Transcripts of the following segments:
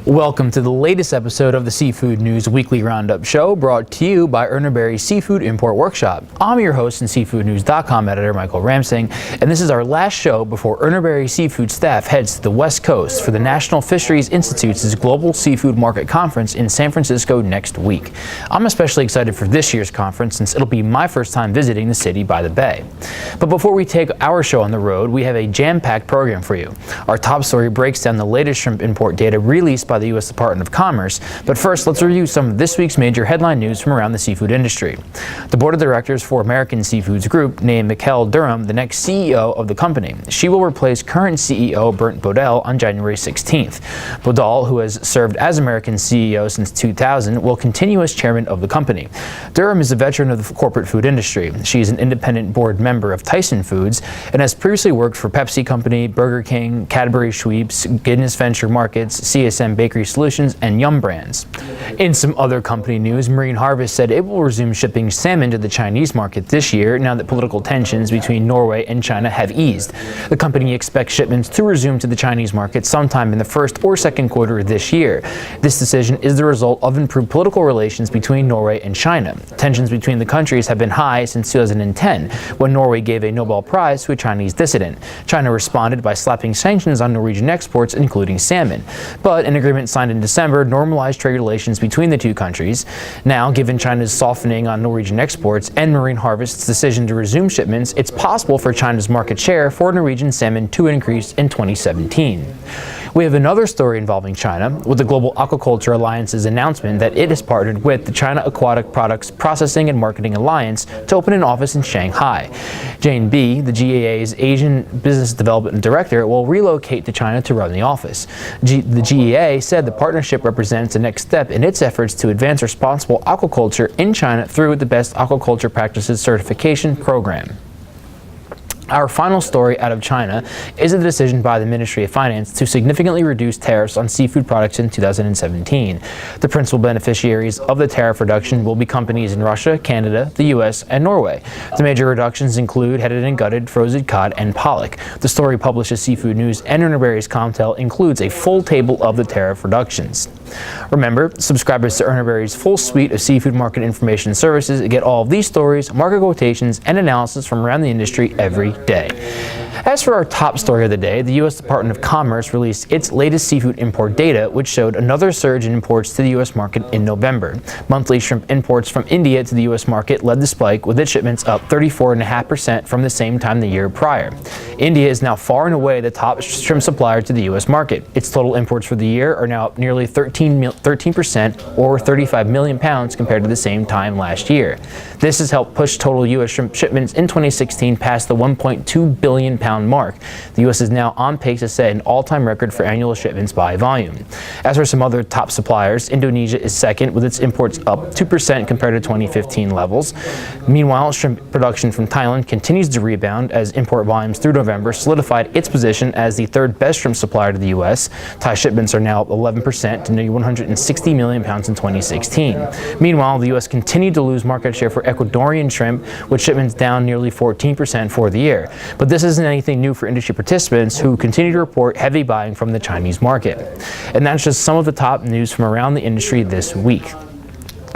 Welcome to the latest episode of the Seafood News Weekly Roundup Show, brought to you by Urner Barry's Seafood Import Workshop. I'm your host and SeafoodNews.com editor, Michael Ramsing, and this is our last show before Urner Barry Seafood staff heads to the West Coast for the National Fisheries Institute's Global Seafood Market Conference in San Francisco next week. I'm especially excited for this year's conference since it'll be my first time visiting the city by the bay. But before we take our show on the road, we have a jam-packed program for you. Our top story breaks down the latest shrimp import data released by the U.S. Department of Commerce. But first, let's review some of this week's major headline news from around the seafood industry. The board of directors for American Seafoods Group named Mikkel Durham the next CEO of the company. She will replace current CEO Bernd Bodell on January 16th. Bodell, who has served as American CEO since 2000, will continue as chairman of the company. Durham is a veteran of the corporate food industry. She is an independent board member of Tyson Foods and has previously worked for Pepsi Company, Burger King, Cadbury Schweppes, Guinness Venture Markets, CSM Bakery Solutions, and Yum Brands. In some other company news, Marine Harvest said it will resume shipping salmon to the Chinese market this year now that political tensions between Norway and China have eased. The company expects shipments to resume to the Chinese market sometime in the first or second quarter of this year. This decision is the result of improved political relations between Norway and China. Tensions between the countries have been high since 2010, when Norway gave a Nobel Prize to a Chinese dissident. China responded by slapping sanctions on Norwegian exports, including salmon. But an agreement signed in December normalized trade relations between the two countries. Now, given China's softening on Norwegian exports and Marine Harvest's decision to resume shipments, it's possible for China's market share for Norwegian salmon to increase in 2017. We have another story involving China, with the Global Aquaculture Alliance's announcement that it has partnered with the China Aquatic Products Processing and Marketing Alliance to open an office in Shanghai. Jane Bi, the GAA's Asian Business Development Director, will relocate to China to run the office. The GAA said the partnership represents the next step in its efforts to advance responsible aquaculture in China through the Best Aquaculture Practices Certification Program. Our final story out of China is a decision by the Ministry of Finance to significantly reduce tariffs on seafood products in 2017. The principal beneficiaries of the tariff reduction will be companies in Russia, Canada, the U.S., and Norway. The major reductions include headed and gutted, frozen cod, and pollock. The story published at Seafood News and Urner Barry's Comtel includes a full table of the tariff reductions. Remember, subscribers to Urner Barry's full suite of seafood market information services get all of these stories, market quotations, and analysis from around the industry every day. As for our top story of the day, the U.S. Department of Commerce released its latest seafood import data, which showed another surge in imports to the U.S. market in November. Monthly shrimp imports from India to the U.S. market led the spike, with its shipments up 34.5% from the same time the year prior. India is now far and away the top shrimp supplier to the U.S. market. Its total imports for the year are now up nearly 13% or 35 million pounds compared to the same time last year. This has helped push total U.S. shrimp shipments in 2016 past the 1.2 billion pound mark. The U.S. is now on pace to set an all-time record for annual shipments by volume. As for some other top suppliers, Indonesia is second, with its imports up 2% compared to 2015 levels. Meanwhile, shrimp production from Thailand continues to rebound as import volumes through November solidified its position as the third best shrimp supplier to the U.S. Thai shipments are now up 11% to nearly 160 million pounds in 2016. Meanwhile, the U.S. continued to lose market share for Ecuadorian shrimp, with shipments down nearly 14% for the year. But this isn't anything new for industry participants, who continue to report heavy buying from the Chinese market. And that's just some of the top news from around the industry this week.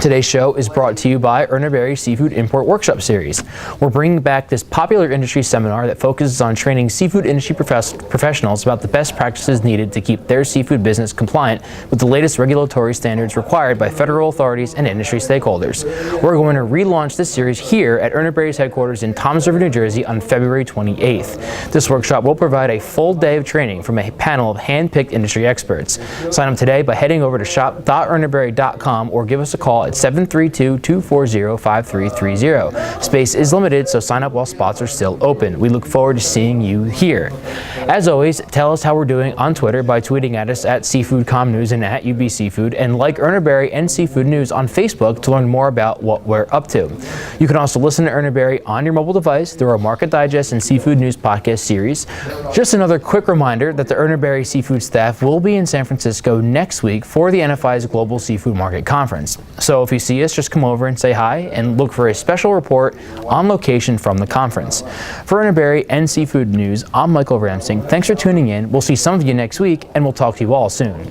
Today's show is brought to you by Urner Barry's Seafood Import Workshop Series. We're bringing back this popular industry seminar that focuses on training seafood industry professionals about the best practices needed to keep their seafood business compliant with the latest regulatory standards required by federal authorities and industry stakeholders. We're going to relaunch this series here at Urner Barry's headquarters in Toms River, New Jersey on February 28th. This workshop will provide a full day of training from a panel of hand-picked industry experts. Sign up today by heading over to shop.urnerbarry.com or give us a call at 732-240-5330. Space is limited, so sign up while spots are still open. We look forward to seeing you here. As always, tell us how we're doing on Twitter by tweeting at us at SeafoodComNews and at UBSeafood, and like Urner Barry and Seafood News on Facebook to learn more about what we're up to. You can also listen to Urner Barry on your mobile device through our Market Digest and Seafood News podcast series. Just another quick reminder that the Urner Barry Seafood staff will be in San Francisco next week for the NFI's Global Seafood Market Conference. So if you see us, just come over and say hi and look for a special report on location from the conference. For Urner Barry and Seafood News, I'm Michael Ramsing. Thanks for tuning in. We'll see some of you next week, and we'll talk to you all soon.